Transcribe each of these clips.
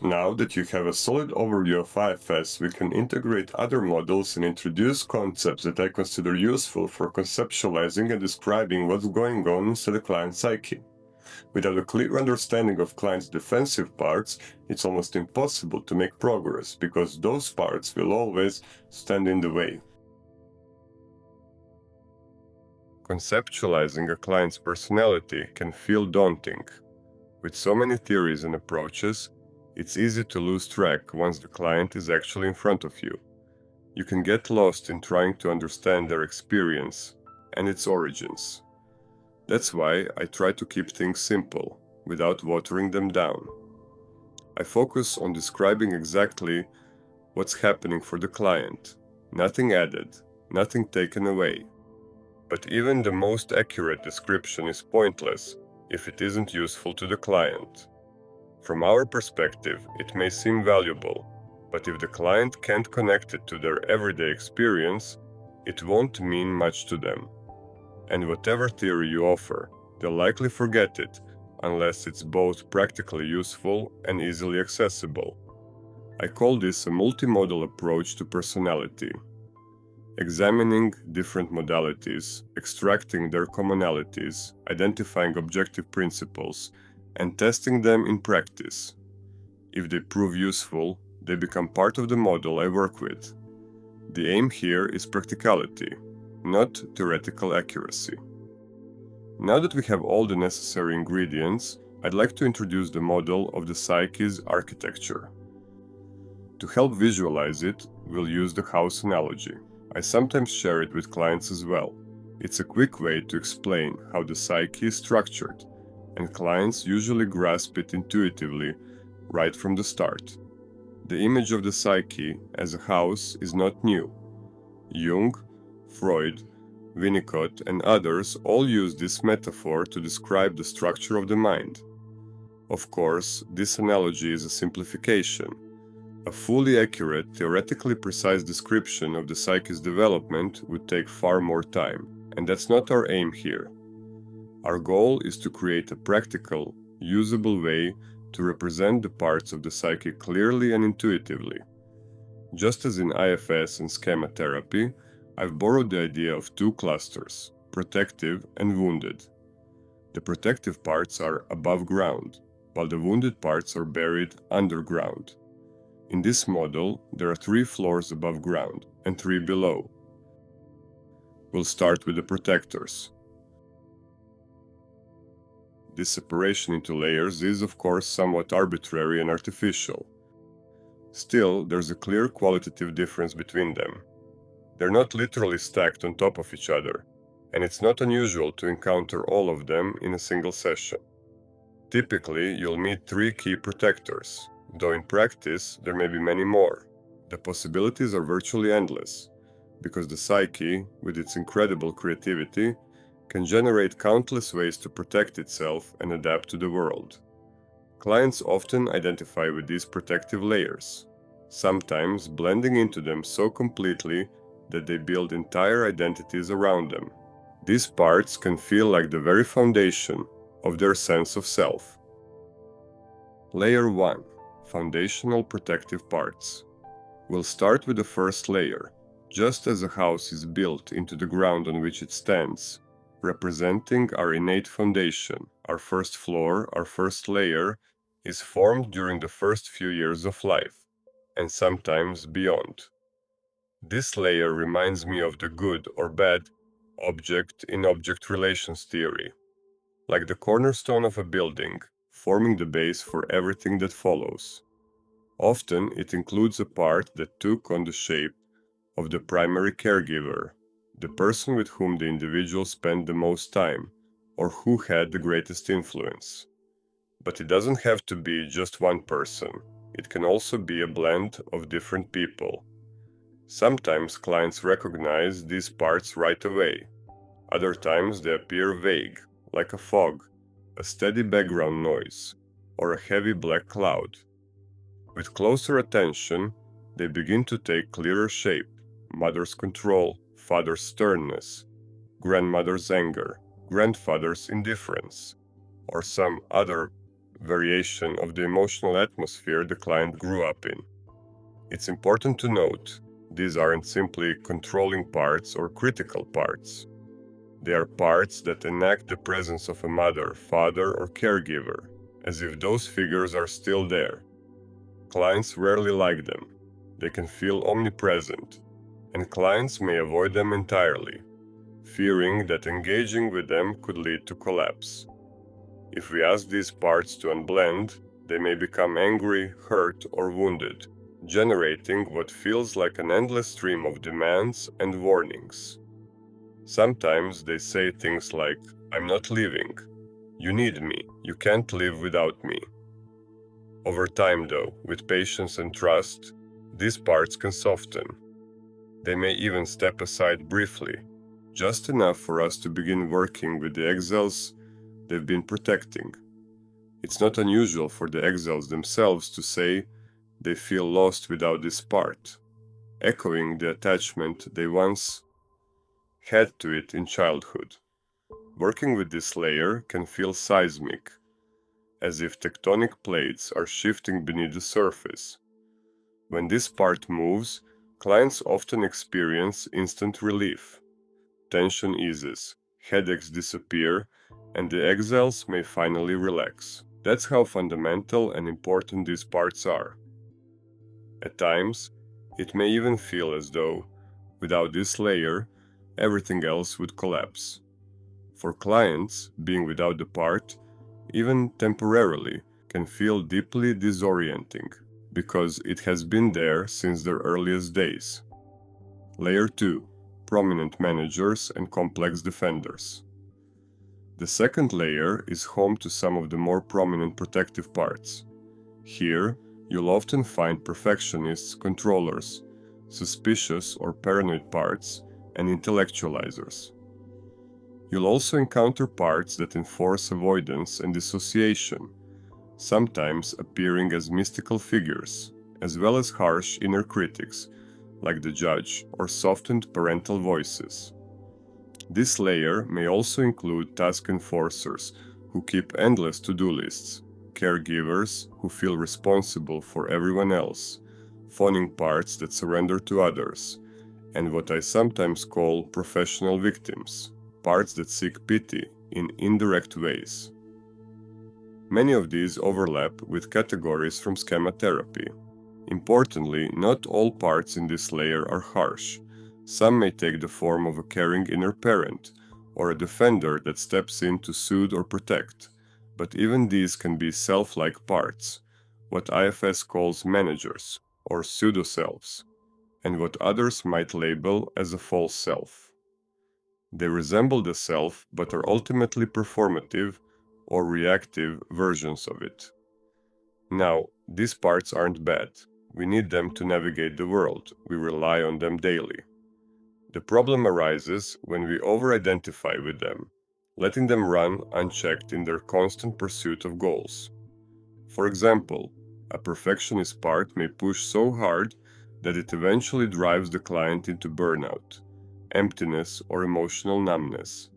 Now that you have a solid overview of IFS, we can integrate other models and introduce concepts that I consider useful for conceptualizing and describing what's going on inside the client psyche. Without a clear understanding of client's defensive parts, it's almost impossible to make progress because those parts will always stand in the way. Conceptualizing a client's personality can feel daunting. With so many theories and approaches, it's easy to lose track once the client is actually in front of you. You can get lost in trying to understand their experience and its origins. That's why I try to keep things simple, without watering them down. I focus on describing exactly what's happening for the client, nothing added, nothing taken away. But even the most accurate description is pointless if it isn't useful to the client. From our perspective, it may seem valuable, but if the client can't connect it to their everyday experience, it won't mean much to them. And whatever theory you offer, they'll likely forget it unless it's both practically useful and easily accessible. I call this a multimodal approach to personality. Examining different modalities, extracting their commonalities, identifying objective principles, and testing them in practice. If they prove useful, they become part of the model I work with. The aim here is practicality, not theoretical accuracy. Now that we have all the necessary ingredients, I'd like to introduce the model of the psyche's architecture. To help visualize it, we'll use the house analogy. I sometimes share it with clients as well. It's a quick way to explain how the psyche is structured, and clients usually grasp it intuitively right from the start. The image of the psyche as a house is not new. Jung, Freud, Winnicott, and others all use this metaphor to describe the structure of the mind. Of course, this analogy is a simplification. A fully accurate, theoretically precise description of the psyche's development would take far more time, and that's not our aim here. Our goal is to create a practical, usable way to represent the parts of the psyche clearly and intuitively. Just as in IFS and schema therapy, I've borrowed the idea of two clusters, protective and wounded. The protective parts are above ground, while the wounded parts are buried underground. In this model, there are 3 floors above ground and 3 below. We'll start with the protectors. This separation into layers is, of course, somewhat arbitrary and artificial. Still, there's a clear qualitative difference between them. They're not literally stacked on top of each other, and it's not unusual to encounter all of them in a single session. Typically, you'll meet 3 key protectors, though in practice there may be many more. The possibilities are virtually endless, because the psyche, with its incredible creativity, can generate countless ways to protect itself and adapt to the world. Clients often identify with these protective layers, sometimes blending into them so completely that they build entire identities around them. These parts can feel like the very foundation of their sense of self. Layer 1. Foundational protective parts. We'll start with the first layer. Just as a house is built into the ground on which it stands, representing our innate foundation, our first floor, our first layer, is formed during the first few years of life, and sometimes beyond. This layer reminds me of the good or bad object in object relations theory, like the cornerstone of a building, forming the base for everything that follows. Often it includes a part that took on the shape of the primary caregiver, the person with whom the individual spent the most time, or who had the greatest influence. But it doesn't have to be just one person. It can also be a blend of different people. Sometimes clients recognize these parts right away. Other times they appear vague, like a fog, a steady background noise, or a heavy black cloud. With closer attention, they begin to take clearer shape: mother's control, father's sternness, grandmother's anger, grandfather's indifference, or some other variation of the emotional atmosphere the client grew up in. It's important to note, these aren't simply controlling parts or critical parts. They are parts that enact the presence of a mother, father, or caregiver, as if those figures are still there. Clients rarely like them. They can feel omnipresent, and clients may avoid them entirely, fearing that engaging with them could lead to collapse. If we ask these parts to unblend, they may become angry, hurt, or wounded, generating what feels like an endless stream of demands and warnings. Sometimes they say things like, "I'm not leaving. You need me. You can't live without me." Over time, though, with patience and trust, these parts can soften. They may even step aside briefly, just enough for us to begin working with the exiles they've been protecting. It's not unusual for the exiles themselves to say they feel lost without this part, echoing the attachment they once had to it in childhood. Working with this layer can feel seismic, as if tectonic plates are shifting beneath the surface. When this part moves, clients often experience instant relief. Tension eases, headaches disappear, and the exiles may finally relax. That's how fundamental and important these parts are. At times, it may even feel as though, without this layer, everything else would collapse. For clients, being without the part, even temporarily, can feel deeply disorienting, because it has been there since their earliest days. Layer 2. Prominent managers and complex defenders. The second layer is home to some of the more prominent protective parts. Here, you'll often find perfectionists, controllers, suspicious or paranoid parts, and intellectualizers. You'll also encounter parts that enforce avoidance and dissociation, sometimes appearing as mystical figures, as well as harsh inner critics, like the judge or softened parental voices. This layer may also include task enforcers who keep endless to-do lists, caregivers who feel responsible for everyone else, phoning parts that surrender to others, and what I sometimes call professional victims, parts that seek pity in indirect ways. Many of these overlap with categories from schema therapy. Importantly, not all parts in this layer are harsh. Some may take the form of a caring inner parent, or a defender that steps in to soothe or protect. But even these can be self-like parts, what IFS calls managers, or pseudo-selves, and what others might label as a false self. They resemble the self, but are ultimately performative or reactive versions of it. Now, these parts aren't bad. We need them to navigate the world. We rely on them daily. The problem arises when we over-identify with them, letting them run unchecked in their constant pursuit of goals. For example, a perfectionist part may push so hard that it eventually drives the client into burnout, emptiness, or emotional numbness.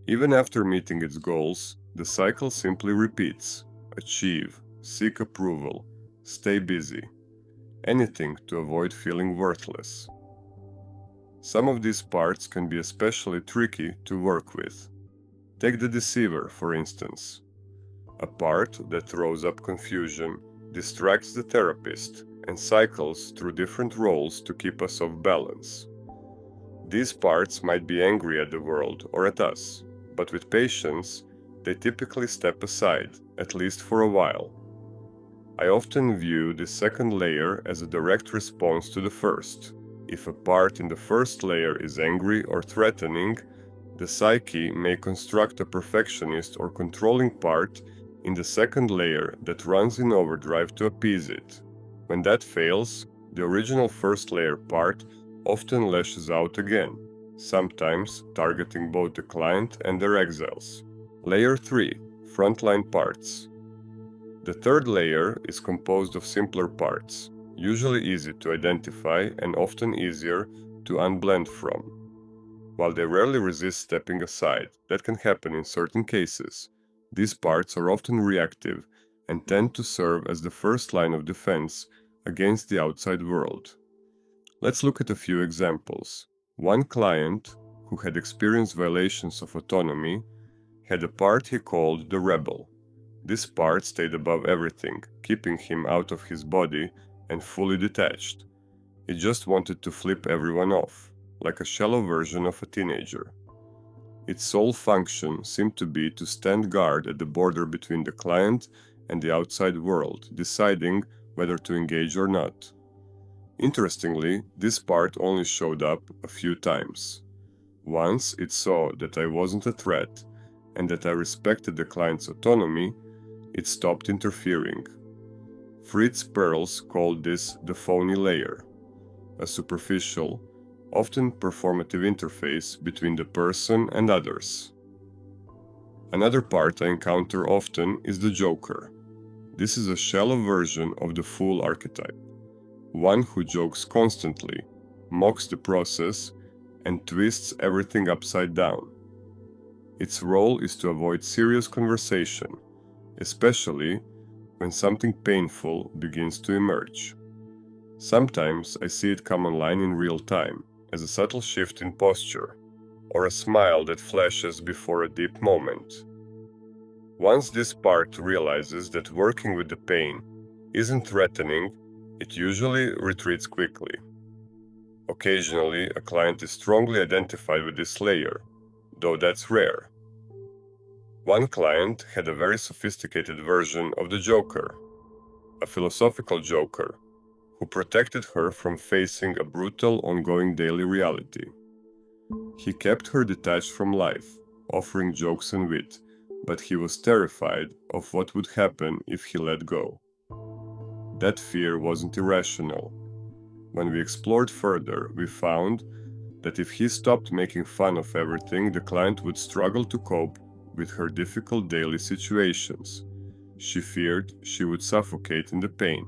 Even after meeting its goals, the cycle simply repeats: achieve, seek approval, stay busy, anything to avoid feeling worthless. Some of these parts can be especially tricky to work with. Take the deceiver, for instance. A part that throws up confusion, distracts the therapist, and cycles through different roles to keep us off balance. These parts might be angry at the world or at us, but with patience, they typically step aside, at least for a while. I often view this second layer as a direct response to the first. If a part in the first layer is angry or threatening, the psyche may construct a perfectionist or controlling part in the second layer that runs in overdrive to appease it. When that fails, the original first layer part often lashes out again, sometimes targeting both the client and their exiles. Layer 3. Frontline parts. The third layer is composed of simpler parts, usually easy to identify and often easier to unblend from. While they rarely resist stepping aside, that can happen in certain cases. These parts are often reactive and tend to serve as the first line of defense against the outside world. Let's look at a few examples. One client, who had experienced violations of autonomy, had a part he called the rebel. This part stayed above everything, keeping him out of his body and fully detached. It just wanted to flip everyone off, like a shallow version of a teenager. Its sole function seemed to be to stand guard at the border between the client and the outside world, deciding whether to engage or not. Interestingly, this part only showed up a few times. Once it saw that I wasn't a threat and that I respected the client's autonomy, it stopped interfering. Fritz Perls called this the phony layer, a superficial, often performative interface between the person and others. Another part I encounter often is the joker. This is a shallow version of the fool archetype, one who jokes constantly, mocks the process, and twists everything upside down. Its role is to avoid serious conversation, especially when something painful begins to emerge. Sometimes I see it come online in real time, as a subtle shift in posture, or a smile that flashes before a deep moment. Once this part realizes that working with the pain isn't threatening, it usually retreats quickly. Occasionally, a client is strongly identified with this layer, though that's rare. One client had a very sophisticated version of the joker, a philosophical joker, who protected her from facing a brutal, ongoing daily reality. He kept her detached from life, offering jokes and wit, but he was terrified of what would happen if he let go. That fear wasn't irrational. When we explored further, we found that if he stopped making fun of everything, the client would struggle to cope with her difficult daily situations. She feared she would suffocate in the pain.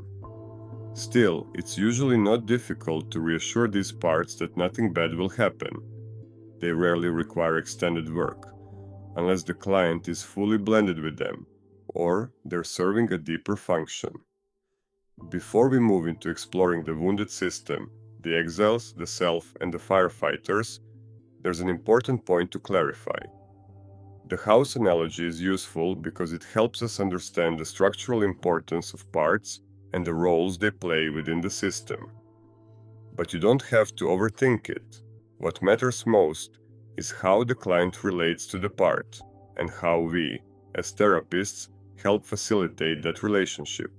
Still, it's usually not difficult to reassure these parts that nothing bad will happen. They rarely require extended work, unless the client is fully blended with them, or they're serving a deeper function. Before we move into exploring the wounded system, the exiles, the self, and the firefighters, there's an important point to clarify. The house analogy is useful because it helps us understand the structural importance of parts and the roles they play within the system. But you don't have to overthink it. What matters most is how the client relates to the part, and how we, as therapists, help facilitate that relationship.